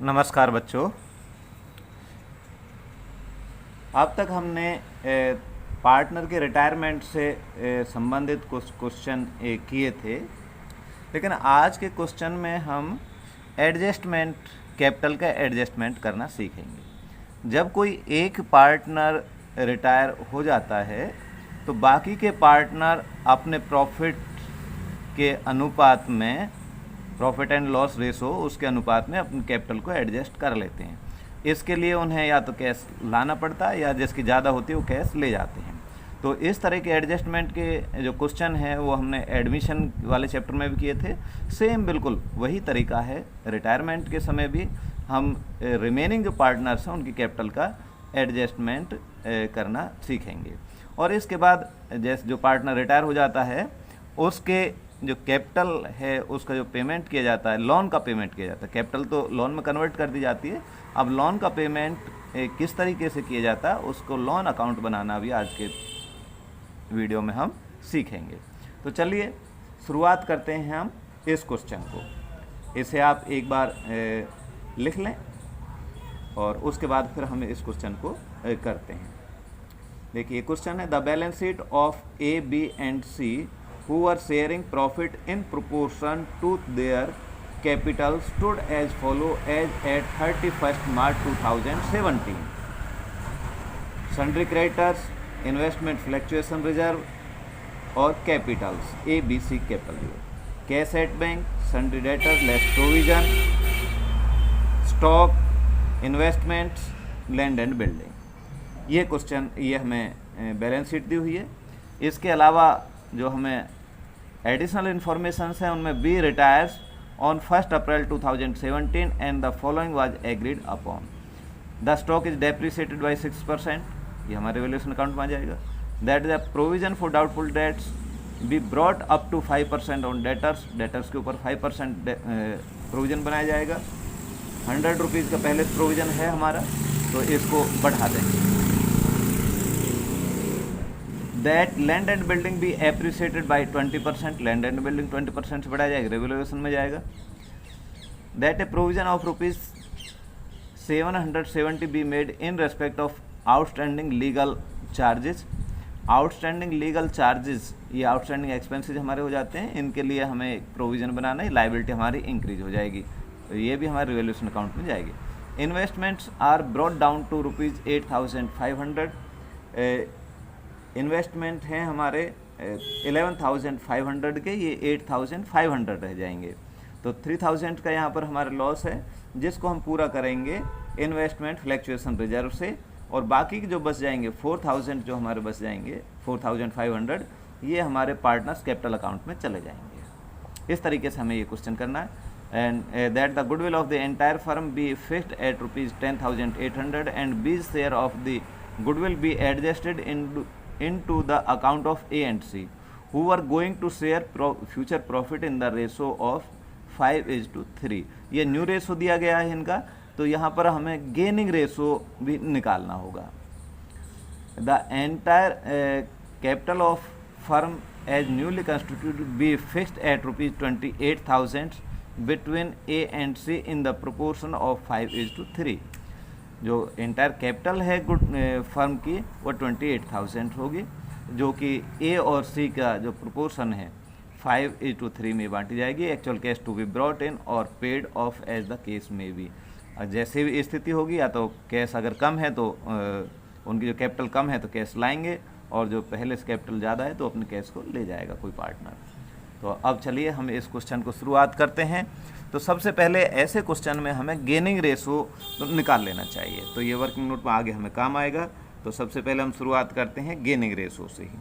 नमस्कार बच्चों। अब तक हमने पार्टनर के रिटायरमेंट से संबंधित कुछ क्वेश्चन किए थे, लेकिन आज के क्वेश्चन में हम एडजस्टमेंट, कैपिटल का एडजस्टमेंट करना सीखेंगे। जब कोई एक पार्टनर रिटायर हो जाता है तो बाकी के पार्टनर अपने प्रॉफिट के अनुपात में, प्रॉफिट एंड लॉस रेशो उसके अनुपात में अपने कैपिटल को एडजस्ट कर लेते हैं। इसके लिए उन्हें या तो कैश लाना पड़ता है या जिसकी ज़्यादा होती है वो कैश ले जाते हैं। तो इस तरह के एडजस्टमेंट के जो क्वेश्चन हैं वो हमने एडमिशन वाले चैप्टर में भी किए थे। सेम बिल्कुल वही तरीका है, रिटायरमेंट के समय भी हम रिमेनिंग जो पार्टनर्स हैं उनकी कैपिटल का एडजस्टमेंट करना सीखेंगे। और इसके बाद जैसे जो पार्टनर रिटायर हो जाता है उसके जो कैपिटल है उसका जो पेमेंट किया जाता है, लोन का पेमेंट किया जाता है। कैपिटल तो लोन में कन्वर्ट कर दी जाती है। अब लोन का पेमेंट किस तरीके से किया जाता है उसको लोन अकाउंट बनाना भी आज के वीडियो में हम सीखेंगे। तो चलिए शुरुआत करते हैं हम इस क्वेश्चन को। इसे आप एक बार लिख लें और उसके बाद फिर हम इस क्वेश्चन को करते हैं। देखिए क्वेश्चन है, the balance sheet of A, B and C who were sharing profit in proportion to their capital stood as follow as at 31st March 2017. Sundry creditors, investment fluctuation reserve और capitals A, B, C capital. Cash at bank, sundry debtors less provision, stock, investments, land and building. ये question, ये हमें balance sheet दी हुई है। इसके अलावा जो हमें एडिशनल इन्फॉर्मेशंस हैं उनमें be retires on 1 April 2017 and the following was agreed upon. The stock is depreciated by 6%, ये हमारे वैल्यूएशन अकाउंट में आ जाएगा। That the provision for doubtful debts be brought up to 5% on debtors, debtors के ऊपर 5% provision बनाया जाएगा। 100 rupees का पहले प्रोविजन है हमारा, तो इसको बढ़ा देंगे। दैट लैंड एंड बिल्डिंग भी appreciated by 20%, land and building 20% से बढ़ाया जाएगा, रेवल्यूशन में जाएगा। That A provision of ₹770 be made in respect of outstanding legal charges. Outstanding legal charges, ये आउटस्टैंडिंग एक्सपेंसेस हमारे हो जाते हैं, इनके लिए हमें एक प्रोविजन बनाना है, लाइबिलिटी हमारी इंक्रीज हो जाएगी, तो ये भी हमारे रेवल्यूशन अकाउंट में जाएगी। Investments are brought down to ₹8,500। Investment हैं हमारे 11,500 के, ये 8,500 रह जाएंगे। तो 3,000 का यहाँ पर हमारा लॉस है जिसको हम पूरा करेंगे इन्वेस्टमेंट फ्लैक्चुएशन रिजर्व से, और बाकी जो बच जाएंगे 4,000 जो हमारे बच जाएंगे 4,500, ये हमारे पार्टनर्स कैपिटल अकाउंट में चले जाएंगे। इस तरीके से हमें ये क्वेश्चन करना है। And that the goodwill of the entire firm be fixed at ₹10,800 and B share of the goodwill be adjusted into the account of A and C, who were going to share future profit in the ratio of 5:3। ये new ratio दिया गया है इनका, तो यहाँ पर हमें gaining ratio भी निकालना होगा। The entire capital of firm as newly constituted be fixed at ₹28,000 between A and C in the proportion of 5:3। जो एंटायर कैपिटल है फर्म की वो 28,000 होगी, जो कि ए और सी का जो प्रोपोर्शन है 5:3 में बांटी जाएगी। Actual cash to be brought in और paid off as the case में भी, जैसे भी स्थिति होगी, या तो कैश अगर कम है तो उनकी जो कैपिटल कम है तो कैश लाएंगे, और जो पहले से कैपिटल ज़्यादा है तो अपने कैश को ले जाएगा कोई पार्टनर। तो अब चलिए हम इस क्वेश्चन को शुरुआत करते हैं। तो सबसे पहले ऐसे क्वेश्चन में हमें गेनिंग रेशो निकाल लेना चाहिए, तो ये वर्किंग नोट में आगे हमें काम आएगा। तो सबसे पहले हम शुरुआत करते हैं गेनिंग रेशो से ही।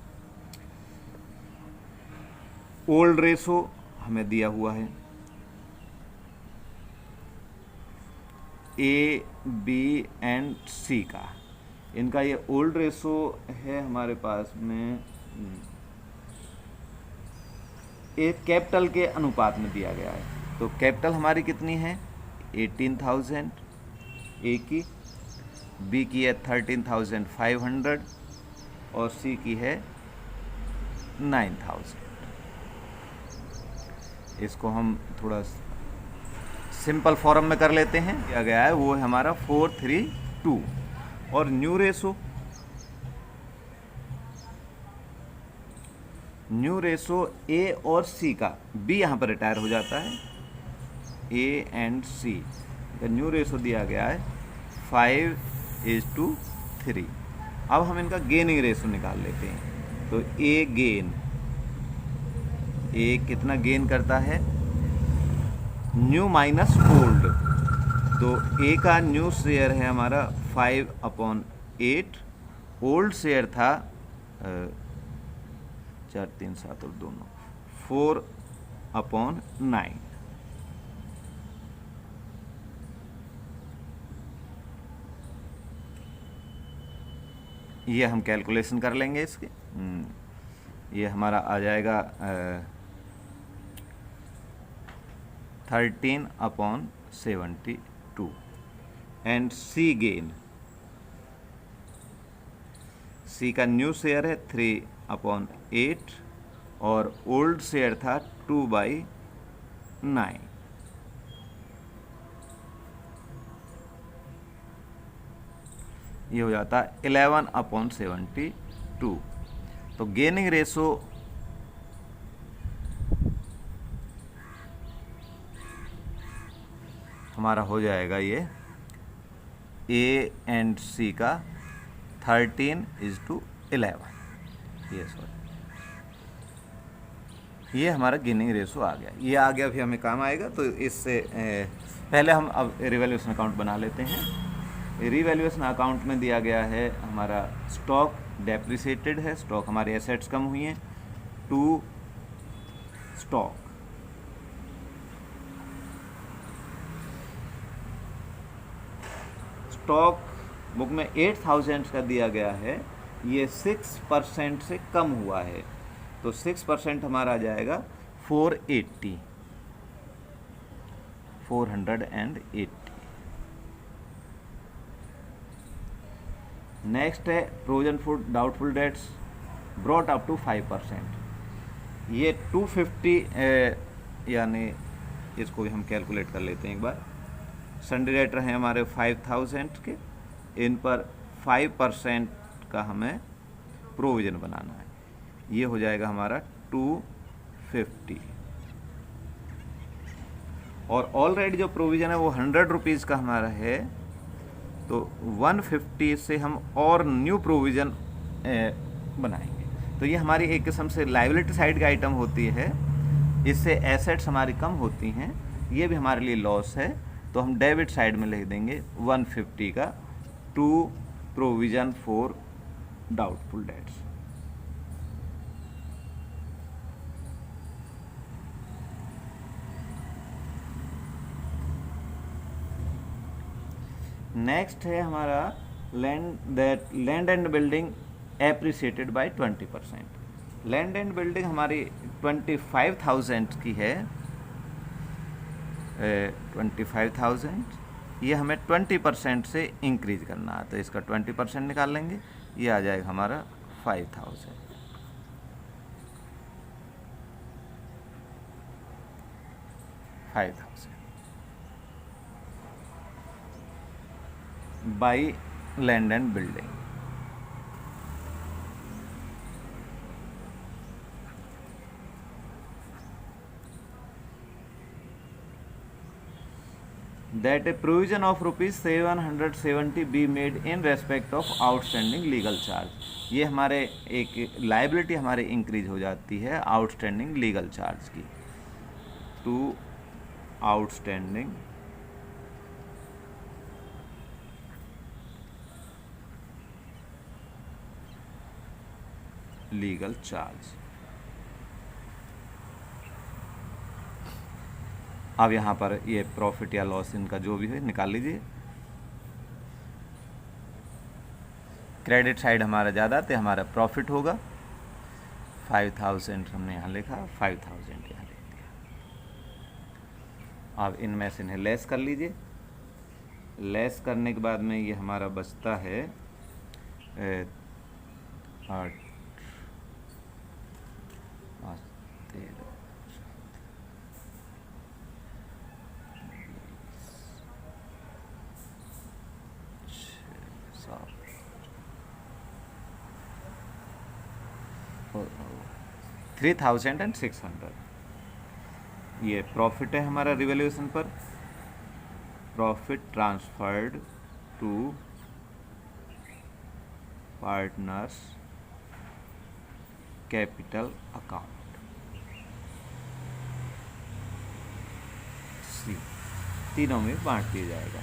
ओल्ड रेशो हमें दिया हुआ है ए, बी एंड सी का, इनका ये ओल्ड रेशो है हमारे पास में, एक कैपिटल के अनुपात में दिया गया है। तो कैपिटल हमारी कितनी है 18,000 ए की, बी की है 13,500 और सी की है 9,000। इसको हम थोड़ा सिंपल फॉर्म में कर लेते हैं। किया गया है वो है हमारा 432 और न्यू रेशो ए और सी का, बी यहाँ पर रिटायर हो जाता है, ए एंड सी का न्यू रेशो दिया गया है 5:3। अब हम इनका गेनिंग रेशो निकाल लेते हैं। तो ए कितना गेन करता है, न्यू माइनस ओल्ड। तो ए का न्यू शेयर है हमारा 5/8, ओल्ड शेयर था 4 3 7 और दोनों 4/9। ये हम कैलकुलेशन कर लेंगे इसके। ये हमारा आ जाएगा 13/72 एंड सी गेन, सी का न्यू शेयर है 3/8 और ओल्ड शेयर था 2/9। ये हो जाता है 11/72। तो गेनिंग रेशो हमारा हो जाएगा ये ए एंड सी का 13:11। ये हमारा गेनिंग रेशो आ गया। ये आ गया, भी हमें काम आएगा। तो इससे पहले हम अब रिवैल्यूएशन अकाउंट बना लेते हैं। रिवैल्यूएशन अकाउंट में दिया गया है हमारा स्टॉक डेप्रिसिएटेड है, स्टॉक हमारे एसेट्स कम हुई हैं, टू स्टॉक। स्टॉक बुक में 8000 का दिया गया है, ये 6% से कम हुआ है, तो 6% हमारा आ जाएगा 480। नेक्स्ट है provision for doubtful debts brought up to 5%। ये 250 यानी इसको भी हम कैलकुलेट कर लेते हैं एक बार। सन्डे डेटर हैं हमारे 5000 के, इन पर 5% का हमें प्रोविज़न बनाना है। ये हो जाएगा हमारा 250 और ऑलरेडी जो प्रोविज़न है वो 100 रुपीज़ का हमारा है, तो 150 से हम और न्यू प्रोविज़न बनाएंगे। तो ये हमारी एक किस्म से लायबिलिटी साइड का आइटम होती है, इससे एसेट्स हमारी कम होती हैं, ये भी हमारे लिए लॉस है। तो हम डेबिट साइड में लिख देंगे 150 का to provision for doubtful debts. Next है हमारा land and building appreciated by 20%। Land and building हमारी 25,000 की है, 25,000, ये हमें 20% से इंक्रीज करना है, तो इसका 20% निकाल लेंगे, ये आ जाएगा हमारा 5,000। By land and building. That a provision of ₹770 be made in respect of outstanding legal charge। ये हमारे एक लाइबिलिटी हमारे इंक्रीज हो जाती है आउटस्टैंडिंग लीगल चार्ज की, टू आउटस्टैंडिंग लीगल चार्ज। अब यहाँ पर ये प्रॉफिट या लॉस इनका जो भी है निकाल लीजिए। क्रेडिट साइड हमारा ज़्यादा, तो हमारा प्रॉफिट होगा 5,000 हमने यहाँ लिखा, 5,000 यहाँ लिख दिया। अब इनमें से इन्हें लेस कर लीजिए। लेस करने के बाद में ये हमारा बचता है 8 13 3600। ये प्रॉफिट है हमारा रिवैल्यूएशन पर, profit transferred to partners capital account C, तीनों में बांट दिया जाएगा।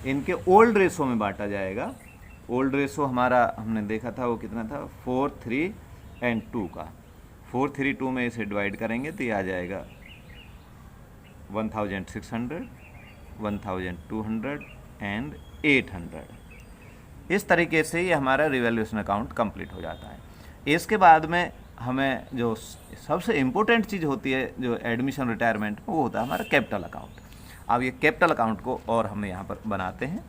इनके ओल्ड रेशो में बांटा जाएगा। ओल्ड रेशो हमारा हमने देखा था वो कितना था, 4, 3 एंड 2 का। 4, 3, 2 में इसे डिवाइड करेंगे तो ये आ जाएगा 1600, 1200 एंड 800। इस तरीके से ये हमारा रिवैल्यूएशन अकाउंट कंप्लीट हो जाता है। इसके बाद में हमें जो सबसे इम्पोर्टेंट चीज़ होती है जो एडमिशन रिटायरमेंट में, वो होता है हमारा कैपिटल अकाउंट। अब ये कैपिटल अकाउंट को और हम यहाँ पर बनाते हैं।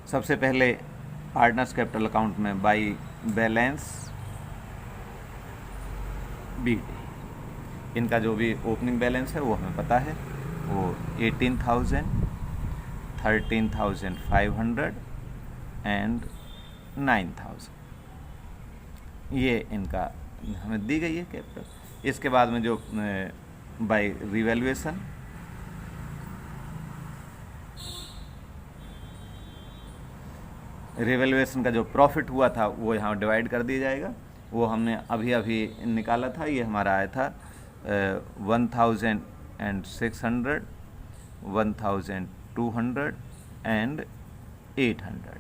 सबसे पहले पार्टनर्स कैपिटल अकाउंट में बाई बैलेंस बीटी, इनका जो भी ओपनिंग बैलेंस है वो हमें पता है, वो 18,000, 13,500 एंड 9,000, ये इनका हमें दी गई है कैपिटल। इसके बाद में जो बाय रिवैल्यूएशन, रिवैल्यूएशन का जो प्रॉफिट हुआ था वो यहाँ डिवाइड कर दिया जाएगा। वो हमने अभी अभी निकाला था, ये हमारा आया था 1,600, 1,200 एंड 800।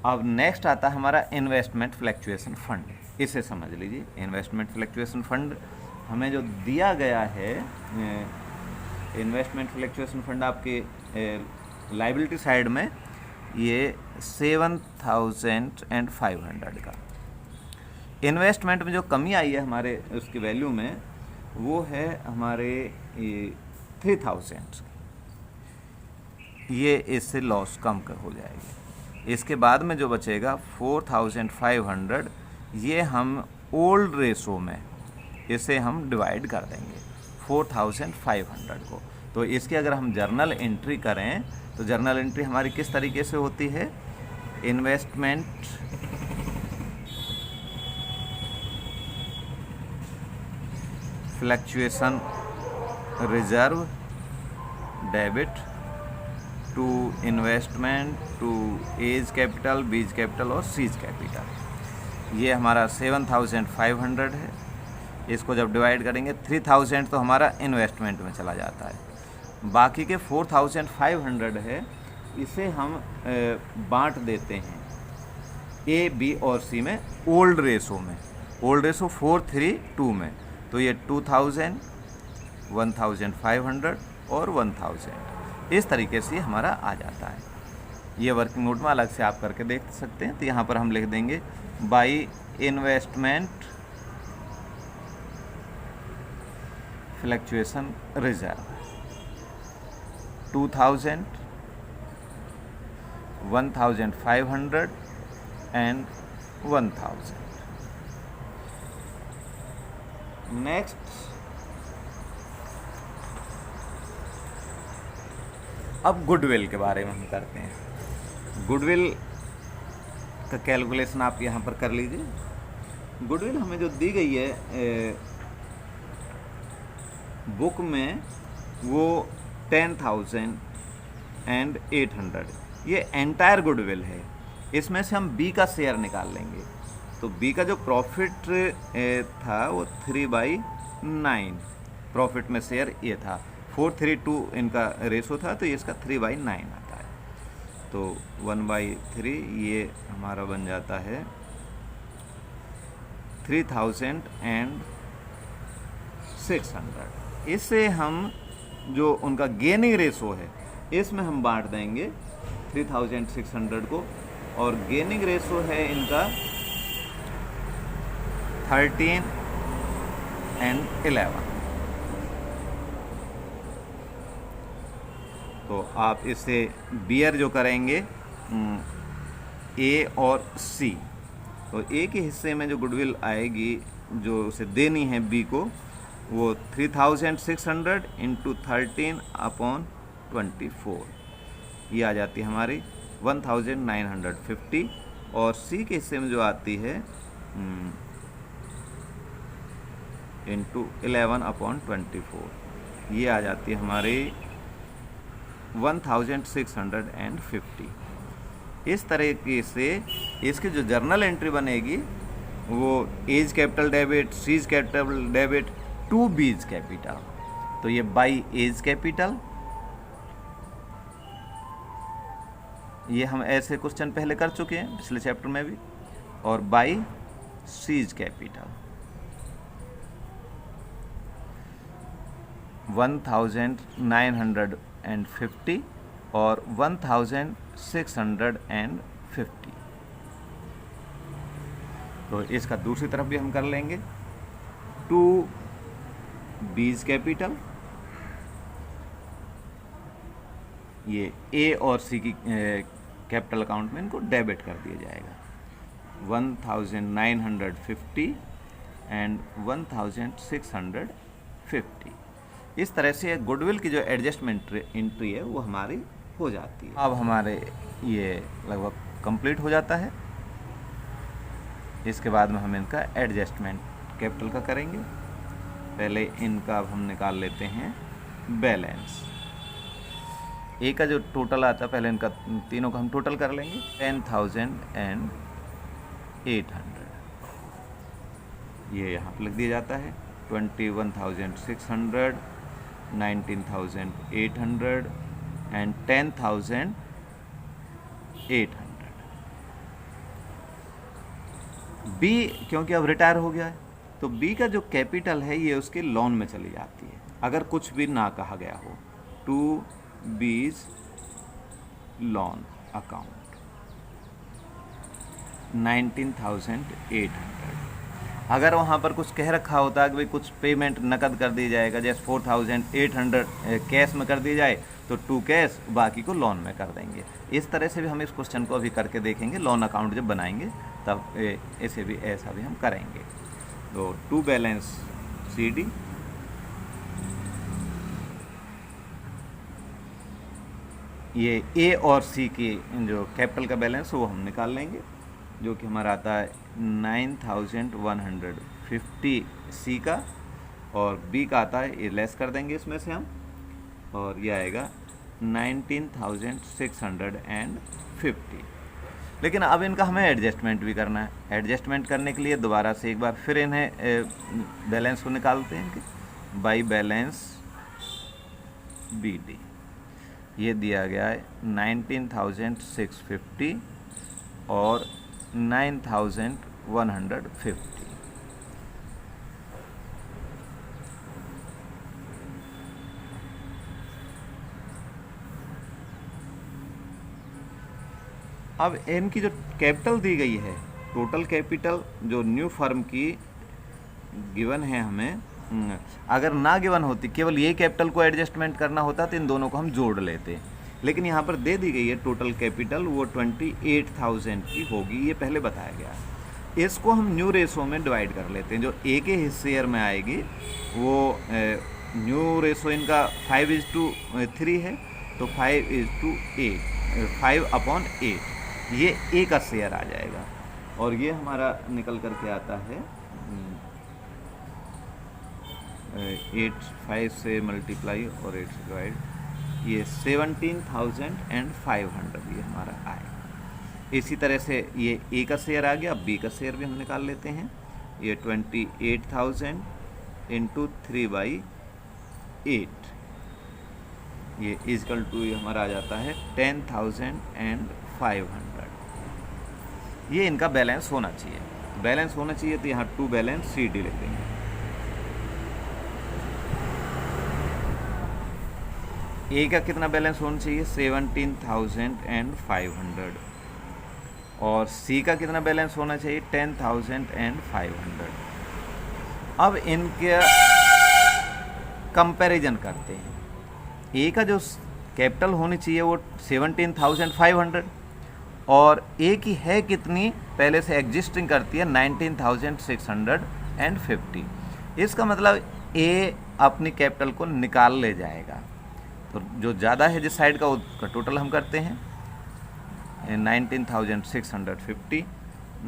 अब नेक्स्ट आता है हमारा इन्वेस्टमेंट फ्लैक्चुएशन फंड। इसे समझ लीजिए, इन्वेस्टमेंट फ्लैक्चुएशन फंड हमें जो दिया गया है, इन्वेस्टमेंट फ्लैक्चुएशन फंड आपके लाइबिलिटी साइड में ये 7,500 का। इन्वेस्टमेंट में जो कमी आई है हमारे उसकी वैल्यू में, वो है हमारे 3,000। ये इससे लॉस कम हो जाएगी। इसके बाद में जो बचेगा 4,500, ये हम ओल्ड रेशो में इसे हम डिवाइड कर देंगे 4,500 को। तो इसकी अगर हम जर्नल एंट्री करें तो जर्नल एंट्री हमारी किस तरीके से होती है, investment fluctuation reserve debit to investment to A's capital, B's capital और सीज कैपिटल। ये हमारा 7,500 है। इसको जब डिवाइड करेंगे 3,000 तो हमारा इन्वेस्टमेंट में चला जाता है। बाकी के 4,500 है, इसे हम बांट देते हैं ए, बी और सी में ओल्ड रेशो में। ओल्ड रेशो 4, 3, 2 में, तो ये 2,000, 1,500 और 1,000 इस तरीके से हमारा आ जाता है। ये वर्किंग नोट में अलग से आप करके देख सकते हैं। तो यहाँ पर हम लिख देंगे by investment fluctuation reserve 2,000, 1,500 and 1,000। Next अब गुडविल के बारे में हम करते हैं। गुडविल का कैलकुलेशन आप यहाँ पर कर लीजिए। गुडविल हमें जो दी गई है बुक में, वो 10,800, ये एंटायर गुडविल है। इसमें से हम बी का शेयर निकाल लेंगे। तो बी का जो प्रॉफिट था वो 3/9 प्रॉफिट में शेयर ये था। 432 इनका रेशो था, तो इसका 3/9 आता है। तो 1/3 ये हमारा बन जाता है 3,600। इससे हम जो उनका गेनिंग रेशो है, इसमें हम बांट देंगे 3,600 को, और गेनिंग रेशो है इनका 13 एंड 11। तो आप इसे बियर जो करेंगे ए और सी, तो ए के हिस्से में जो गुडविल आएगी जो उसे देनी है बी को, वो 3,600 इंटू 13/24, ये आ जाती है हमारी 1950, और सी के हिस्से में जो आती है इंटू 11/24, ये आ जाती है हमारी 1650। इस तरीके से इसकी जो जर्नल एंट्री बनेगी वो A's capital debit, C's capital debit to B's capital. तो ये बाई एज कैपिटल, ये हम ऐसे क्वेश्चन पहले कर चुके हैं पिछले चैप्टर में भी, और बाई सीज कैपिटल 1950 और 1650। तो इसका दूसरी तरफ भी हम कर लेंगे, टू बीज कैपिटल, ये ए और सी की कैपिटल अकाउंट में इनको डेबिट कर दिया जाएगा, 1950 एंड 1650। इस तरह से गुडविल की जो एडजस्टमेंट एंट्री है वो हमारी हो जाती है। अब हमारे ये लगभग कंप्लीट हो जाता है। इसके बाद में हम इनका एडजस्टमेंट कैपिटल का करेंगे। पहले इनका अब हम निकाल लेते हैं बैलेंस। ए का जो टोटल आता है, पहले इनका तीनों का हम टोटल कर लेंगे, 10,800 ये यहाँ पर लिख दिया जाता है, 21,600, 19,800 एंड 10,800। बी क्योंकि अब रिटायर हो गया है तो बी का जो कैपिटल है ये उसके लोन में चली जाती है, अगर कुछ भी ना कहा गया हो। टू बीज लोन अकाउंट 19,800। अगर वहाँ पर कुछ कह रखा होता है कि भाई कुछ पेमेंट नकद कर दी जाएगा, जैसे 4,800 कैश में कर दी जाए तो 2 कैश, बाकी को लोन में कर देंगे। इस तरह से भी हम इस क्वेश्चन को अभी करके देखेंगे। लोन अकाउंट जब बनाएंगे तब ऐसे भी ऐसा भी हम करेंगे। तो टू बैलेंस CD, ये ए और सी की जो कैपिटल का बैलेंस वो हम निकाल लेंगे, जो कि हमारा आता है 9,150 सी का, और बी का आता है, ये लेस कर देंगे इसमें से हम, और ये आएगा 19,650। लेकिन अब इनका हमें एडजस्टमेंट भी करना है। एडजस्टमेंट करने के लिए दोबारा से एक बार फिर इन्हें बैलेंस को निकालते हैं कि बाई बैलेंस BD, ये दिया गया है 19,650 और 9,150। अब इनकी जो कैपिटल दी गई है, टोटल कैपिटल जो न्यू फर्म की गिवन है हमें, अगर ना गिवन होती, केवल ये कैपिटल को एडजस्टमेंट करना होता तो इन दोनों को हम जोड़ लेते, लेकिन यहाँ पर दे दी गई है टोटल कैपिटल, वो 28,000 की होगी, ये पहले बताया गया है। इसको हम न्यू रेशो में डिवाइड कर लेते हैं। जो ए के हिस्से में आएगी वो न्यू रेशो इनका 5:3 है, तो 5:8, 5/8 ये ए का शेयर आ जाएगा, और ये हमारा निकल करके आता है 5 से मल्टीप्लाई और 8 से डिवाइड, ये 17,500 ये हमारा आएगा। इसी तरह से ये ए का शेयर आ गया, बी का शेयर भी हम निकाल लेते हैं। ये 28,000 इंटू 3/8, ये इजकल टू ये हमारा आ जाता है 10,500। ये इनका बैलेंस होना चाहिए। बैलेंस होना चाहिए तो यहाँ टू बैलेंस CD लिख देंगे। ए का कितना बैलेंस होना चाहिए, 17,500, और सी का कितना बैलेंस होना चाहिए, 10,500। अब इनके कंपैरिजन करते हैं। ए का जो कैपिटल होनी चाहिए वो 17,500, और ए की है कितनी, पहले से एग्जिस्टिंग करती है 19,650। इसका मतलब ए अपनी कैपिटल को निकाल ले जाएगा, तो जो ज़्यादा है जिस साइड का उसका टोटल हम करते हैं 19,650,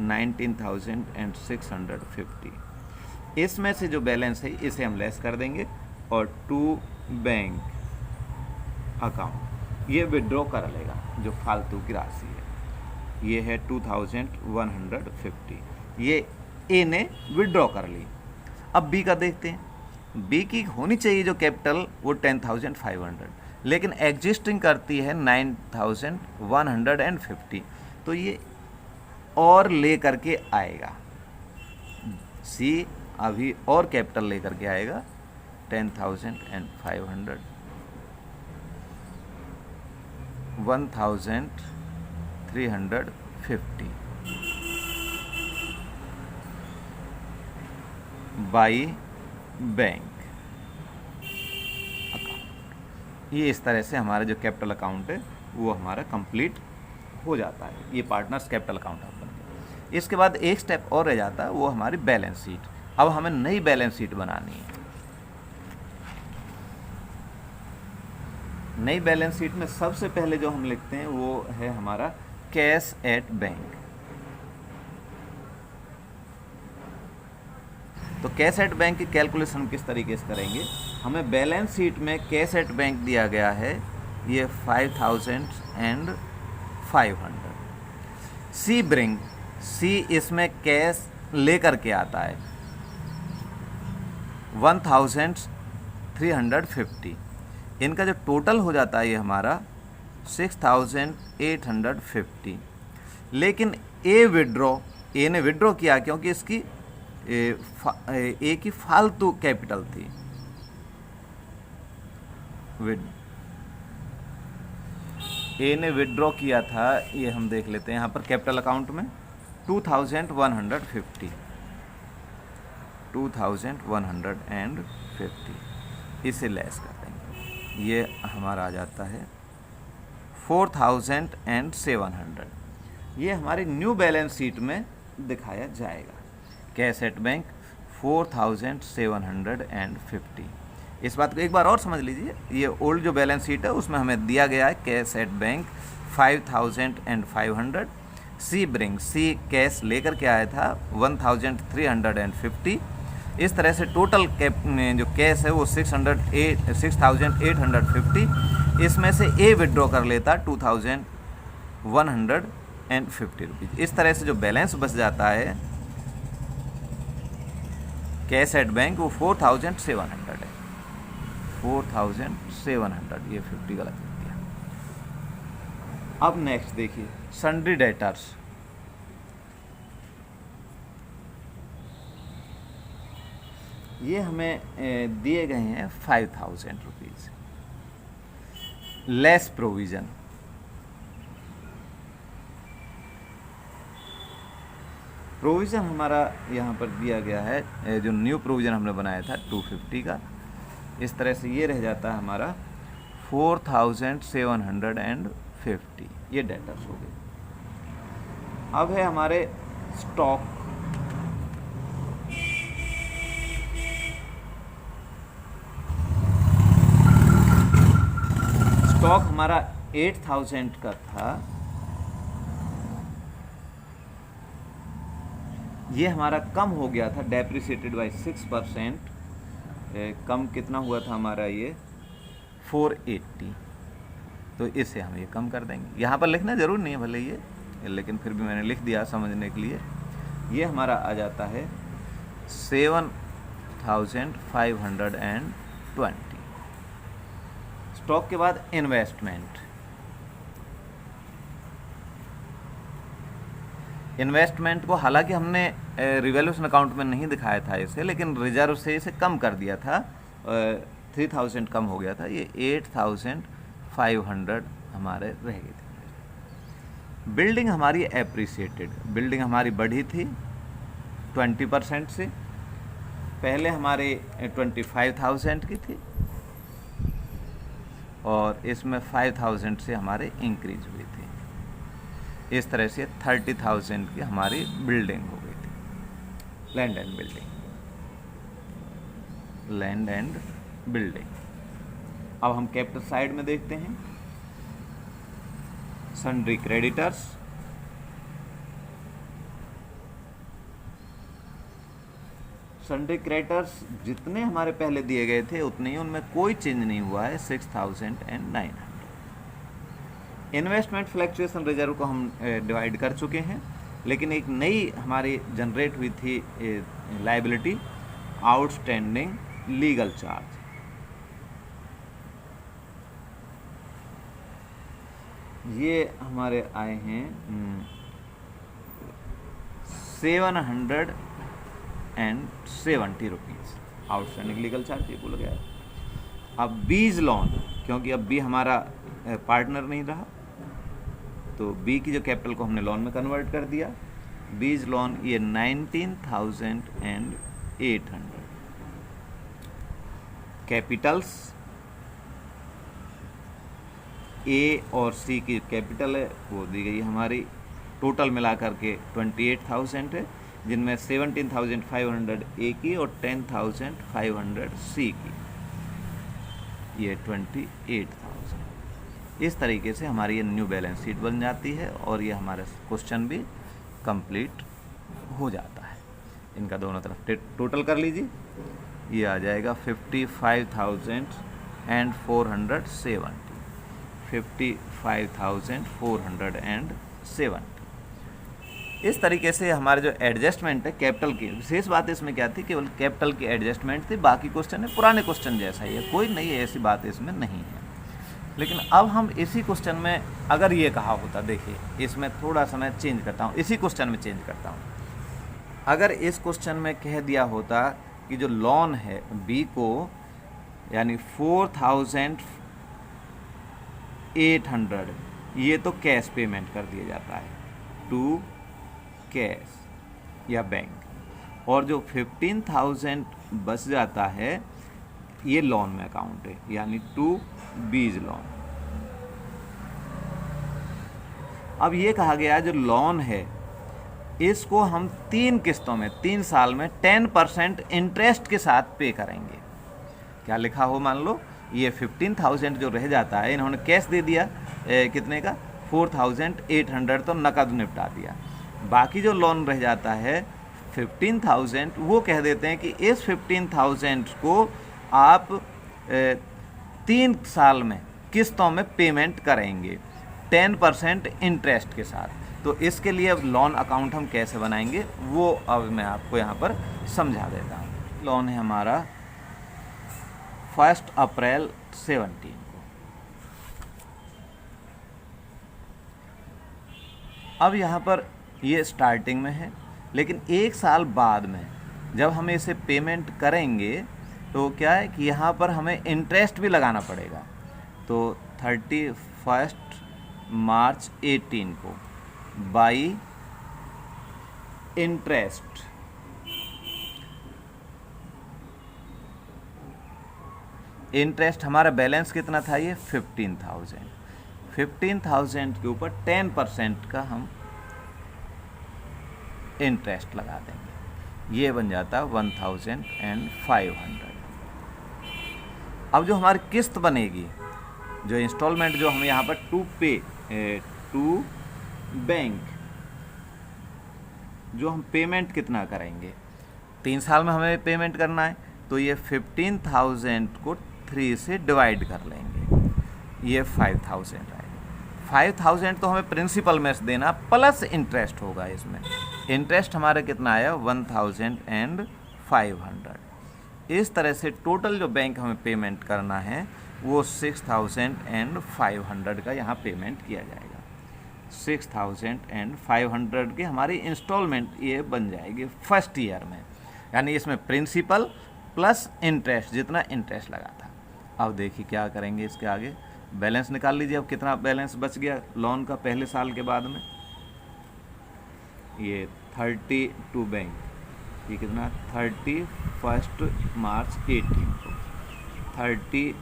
19,650। इसमें से जो बैलेंस है इसे हम लेस कर देंगे और टू बैंक अकाउंट ये विड्रॉ कर लेगा जो फालतू की राशि है। ये है 2,150, ये ए ने विड्रॉ कर ली। अब बी का देखते हैं। बी की होनी चाहिए जो कैपिटल वो 10,500, लेकिन एग्जिस्टिंग करती है 9,150, तो ये और ले करके आएगा। सी अभी और कैपिटल ले करके आएगा 10,500, 1,350 बाई बैंक अकाउंट। ये इस तरह से हमारा जो कैपिटल अकाउंट है वो हमारा कंप्लीट हो जाता है। ये पार्टनर्स कैपिटल अकाउंट बन गया। इसके बाद एक स्टेप और रह जाता है, वो हमारी बैलेंस शीट। अब हमें नई बैलेंस शीट बनानी है। नई बैलेंस शीट में सबसे पहले जो हम लिखते हैं वो है हमारा कैश एट बैंक। तो कैश एट बैंक की कैलकुलेशन किस तरीके से करेंगे? हमें बैलेंस शीट में कैश एट बैंक दिया गया है ये 5,500। सी ब्रिंग, सी इसमें कैश लेकर के आता है 1,350। इनका जो टोटल हो जाता है ये हमारा 6,850। लेकिन ए विड्रॉ, ए ने विड्रॉ किया क्योंकि इसकी ए की फालतू कैपिटल थी। ए ने विड्रॉ किया था, ये हम देख लेते हैं यहाँ पर कैपिटल अकाउंट में 2,150, 2,150 इसे लेस कर देंगे। ये हमारा आ जाता है 4,700। ये हमारी न्यू बैलेंस शीट में दिखाया जाएगा। Cash at bank 4,750। इस बात को एक बार और समझ लीजिए। ये ओल्ड जो बैलेंस शीट है उसमें हमें दिया गया है cash at bank 5,500। C bring, C cash लेकर के आया था 1,350। इस तरह से टोटल जो कैश है वो 6,850। इसमें से ए विड्रॉ कर लेता 2,150 रुपीज़। इस तरह से जो बैलेंस बच जाता है कैश एट बैंक वो 4,700 है। 4,700, ये 50 गलत लिख दिया। अब नेक्स्ट देखिए सन्ड्री डेटर्स। ये हमें दिए गए हैं 5,000 रुपीज़ लेस प्रोविज़न। प्रोविज़न हमारा यहाँ पर दिया गया है, जो न्यू प्रोविज़न हमने बनाया था 250 का। इस तरह से ये रह जाता है हमारा 4,750। ये डेटर्स हो गए। अब है हमारे स्टॉक। स्टॉक हमारा 8,000 का था। ये हमारा कम हो गया था, डेप्रिसिएटेड बाई 6%। कम कितना हुआ था हमारा ये 480। तो इसे हम ये कम कर देंगे। यहाँ पर लिखना ज़रूर नहीं है भले ये, लेकिन फिर भी मैंने लिख दिया समझने के लिए। ये हमारा आ जाता है 7,520। स्टॉक के बाद इन्वेस्टमेंट। इन्वेस्टमेंट को हालांकि हमने रिवैल्यूएशन अकाउंट में नहीं दिखाया था इसे, लेकिन रिजर्व से इसे कम कर दिया था। 3,000 कम हो गया था। ये 8,500 हमारे रह गए थे। बिल्डिंग हमारी एप्रिसिएटेड, बिल्डिंग हमारी बढ़ी थी 20% से। पहले हमारे 25,000 की थी और इसमें 5,000 से हमारे इंक्रीज हुई थी। इस तरह से 30,000 की हमारी बिल्डिंग हो गई थी। Land and building, land and building. अब हम कैपिटल साइड में देखते हैं, सन्ड्री क्रेडिटर्स, सन्ड्री क्रेडिटर्स जितने हमारे पहले दिए गए थे उतने ही, उनमें कोई चेंज नहीं हुआ है, 6,900। इन्वेस्टमेंट फ्लक्चुएशन रिजर्व को हम डिवाइड कर चुके हैं, लेकिन एक नई हमारी जनरेट हुई थी लायबिलिटी, आउटस्टैंडिंग लीगल चार्ज। ये हमारे आए हैं 770 रुपीज़ आउटस्टैंडिंग लीगल चार्ज, ये भूल गया। अब बीज लोन, क्योंकि अब बी हमारा पार्टनर नहीं रहा, तो बी की जो कैपिटल को हमने लोन में कन्वर्ट कर दिया। बीज लोन ये 19,800। कैपिटल्स ए और सी की कैपिटल है वो दी गई हमारी, टोटल मिला करके 28,000 है, जिनमें 17,500 ए की और 10,500 सी की, ये 28,000। इस तरीके से हमारी ये न्यू बैलेंस शीट बन जाती है और ये हमारा क्वेश्चन भी कंप्लीट हो जाता है। इनका दोनों तरफ टोटल कर लीजिए, ये आ जाएगा 55,470, 55,470। इस तरीके से हमारे जो एडजस्टमेंट है कैपिटल की, विशेष बात इसमें क्या थी, केवल कैपिटल की एडजस्टमेंट थी, बाकी क्वेश्चन है पुराने क्वेश्चन जैसा ही है, कोई नई ऐसी बात इसमें नहीं है। लेकिन अब हम इसी क्वेश्चन में अगर ये कहा होता, देखिए इसमें थोड़ा सा मैं चेंज करता हूँ, इसी क्वेश्चन में चेंज करता हूँ। अगर इस क्वेश्चन में कह दिया होता कि जो लोन है बी को, यानी 4,800, ये तो कैश पेमेंट कर दिया जाता है टू कैश या बैंक, और जो 15,000 बच जाता है ये लोन में अकाउंट है, यानी टू बीज लोन। अब ये कहा गया जो लोन है इसको हम 3 किस्तों में 3 साल में 10% इंटरेस्ट के साथ पे करेंगे। क्या लिखा हो, मान लो ये 15,000 जो रह जाता है, इन्होंने कैश दे दिया कितने का 4,800, तो नकद निपटा दिया। बाकी जो लोन रह जाता है 15,000, वो कह देते हैं कि इस 15,000 को आप 3 साल में किस्तों में पेमेंट करेंगे 10% इंटरेस्ट के साथ। तो इसके लिए अब लोन अकाउंट हम कैसे बनाएंगे वो अब मैं आपको यहाँ पर समझा देता हूँ। लोन है हमारा 1 अप्रैल 17 को। अब यहाँ पर ये स्टार्टिंग में है, लेकिन 1 साल बाद में जब हम इसे पेमेंट करेंगे तो क्या है कि यहाँ पर हमें इंटरेस्ट भी लगाना पड़ेगा। तो 31 मार्च 18 को बाई इंटरेस्ट, इंटरेस्ट हमारा बैलेंस कितना था, ये 15,000, 15,000 के ऊपर 10% का हम इंटरेस्ट लगा देंगे, ये बन जाता 1,500। अब जो हमारी किस्त बनेगी, जो इंस्टॉलमेंट जो हम यहाँ पर टू बैंक, जो हम पेमेंट कितना करेंगे, 3 साल में हमें पेमेंट करना है, तो ये 15,000 को 3 से डिवाइड कर लेंगे, ये 5,000 आएगा। 5,000 तो हमें प्रिंसिपल में से देना प्लस इंटरेस्ट होगा। इसमें इंटरेस्ट हमारे कितना आया 1,500। इस तरह से टोटल जो बैंक हमें पेमेंट करना है वो 6,500 का यहाँ पेमेंट किया जाएगा। 6,500 की हमारी इंस्टॉलमेंट ये बन जाएगी फर्स्ट ईयर में, यानी इसमें प्रिंसिपल प्लस इंटरेस्ट, जितना इंटरेस्ट लगा था। अब देखिए क्या करेंगे, इसके आगे बैलेंस निकाल लीजिए। अब कितना बैलेंस बच गया लोन का पहले साल के बाद में, ये 32 बैंक, ये कितना 31 मार्च 18 को, 31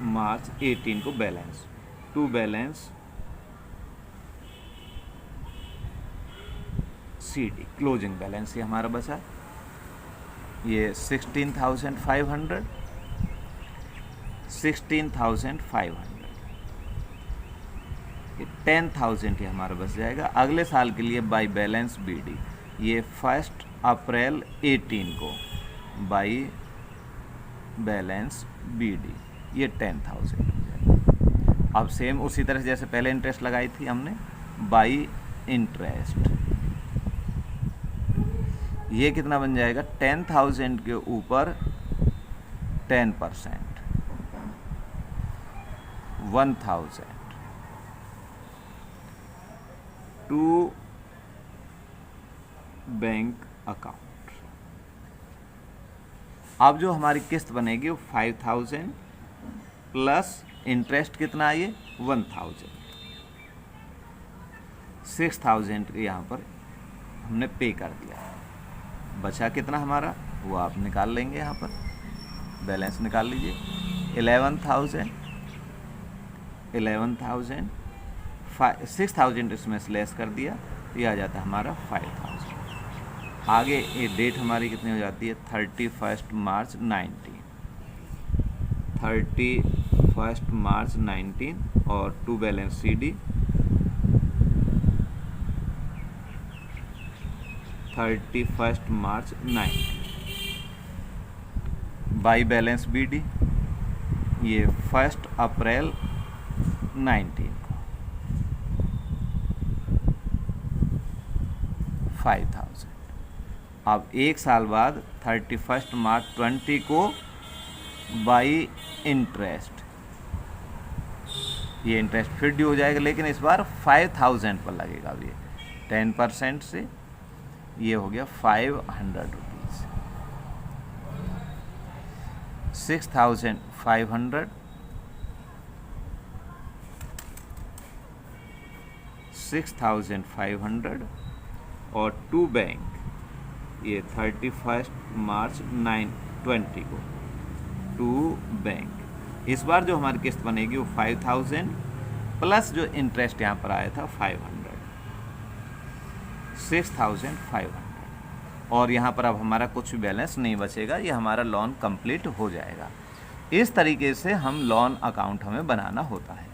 मार्च 18 को balance to balance CD closing balance ये हमारा बचा, ये 16,500 16,500, 10,000 ही हमारा बच जाएगा। अगले साल के लिए बाई बैलेंस BD, ये 1 अप्रैल 18 को बाई बैलेंस BD, ये 10,000 हो जाएगा। अब सेम उसी तरह जैसे पहले इंटरेस्ट लगाई थी हमने, बाई इंटरेस्ट, ये कितना बन जाएगा, 10,000 के ऊपर 10%, 1,000 टू बैंक अकाउंट। अब जो हमारी किस्त बनेगी वो 5,000 प्लस इंटरेस्ट कितना, ये 1,000, 6,000 यहाँ पर हमने पे कर दिया। बचा कितना हमारा, वो आप निकाल लेंगे, यहाँ पर बैलेंस निकाल लीजिए। 11,000, 6,000 इसमें से लेस कर दिया, ये आ जाता है हमारा 5,000। आगे ये डेट हमारी कितनी हो जाती है, 31 मार्च 19, 31 मार्च 19, और to balance CD 31 March 19, by balance BD ये 1 अप्रैल 19 को 5,000। अब एक साल बाद 31 मार्च 20 को बाई इंटरेस्ट, ये इंटरेस्ट फिर ड्यू हो जाएगा, लेकिन इस बार 5,000 पर लगेगा। अब ये 10% से ये हो गया 500 रुपीज़, 6,500, 6,500 और टू बैंक ये 31 मार्च 20 को टू बैंक। इस बार जो हमारी किस्त बनेगी वो 5,000 प्लस जो इंटरेस्ट यहाँ पर आया था 500, 6,500, और यहाँ पर अब हमारा कुछ भी बैलेंस नहीं बचेगा, ये हमारा लोन कंप्लीट हो जाएगा। इस तरीके से हम लोन अकाउंट हमें बनाना होता है।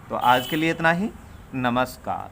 तो आज के लिए इतना ही, नमस्कार।